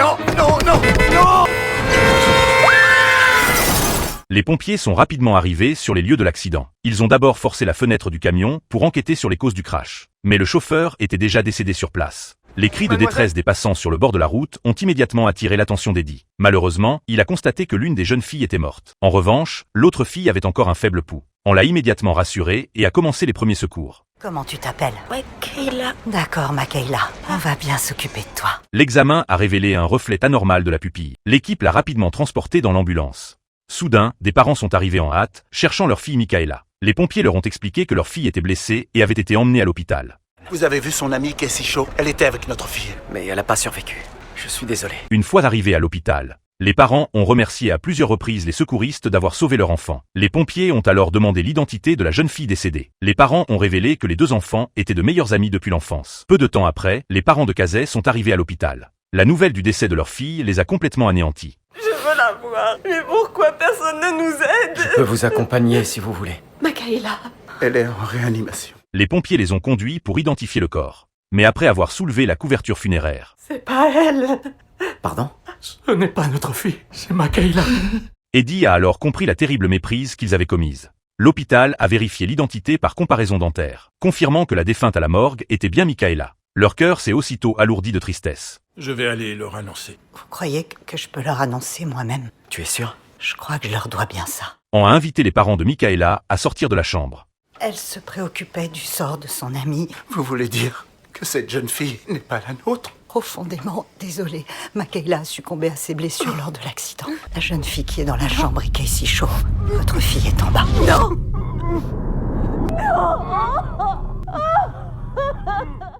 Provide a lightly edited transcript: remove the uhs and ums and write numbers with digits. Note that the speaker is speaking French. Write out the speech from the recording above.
Non, non, non, non! Les pompiers sont rapidement arrivés sur les lieux de l'accident. Ils ont d'abord forcé la fenêtre du camion pour enquêter sur les causes du crash. Mais le chauffeur était déjà décédé sur place. Les cris de détresse des passants sur le bord de la route ont immédiatement attiré l'attention d'Eddie. Malheureusement, il a constaté que l'une des jeunes filles était morte. En revanche, l'autre fille avait encore un faible pouls. On l'a immédiatement rassurée et a commencé les premiers secours. Comment tu t'appelles? Makayla. D'accord, Makayla. On va bien s'occuper de toi. L'examen a révélé un reflet anormal de la pupille. L'équipe l'a rapidement transportée dans l'ambulance. Soudain, des parents sont arrivés en hâte, cherchant leur fille Mikaela. Les pompiers leur ont expliqué que leur fille était blessée et avait été emmenée à l'hôpital. Vous avez vu son amie Casey Shaw? Elle était avec notre fille. Mais elle n'a pas survécu. Je suis désolé. Une fois arrivés à l'hôpital, les parents ont remercié à plusieurs reprises les secouristes d'avoir sauvé leur enfant. Les pompiers ont alors demandé l'identité de la jeune fille décédée. Les parents ont révélé que les deux enfants étaient de meilleurs amis depuis l'enfance. Peu de temps après, les parents de Kazay sont arrivés à l'hôpital. La nouvelle du décès de leur fille les a complètement anéantis. Je veux la voir. Mais pourquoi personne ne nous aide? Je peux vous accompagner si vous voulez. Makayla. Elle est en réanimation. Les pompiers les ont conduits pour identifier le corps. Mais après avoir soulevé la couverture funéraire, C'est pas elle. Pardon? Ce n'est pas notre fille, c'est Makayla. Eddie a alors compris la terrible méprise qu'ils avaient commise. L'hôpital a vérifié l'identité par comparaison dentaire, confirmant que la défunte à la morgue était bien Mikaela. Leur cœur s'est aussitôt alourdi de tristesse. Je vais aller leur annoncer. Vous croyez que je peux leur annoncer moi-même? Tu es sûr? Je crois que je leur dois bien ça. On a invité les parents de Mikaela à sortir de la chambre. Elle se préoccupait du sort de son amie. Vous voulez dire que cette jeune fille n'est pas la nôtre? Profondément désolée, Makayla a succombé à ses blessures lors de l'accident. La jeune fille qui est dans la chambre est Casey Shaw. Votre fille est en bas. Non.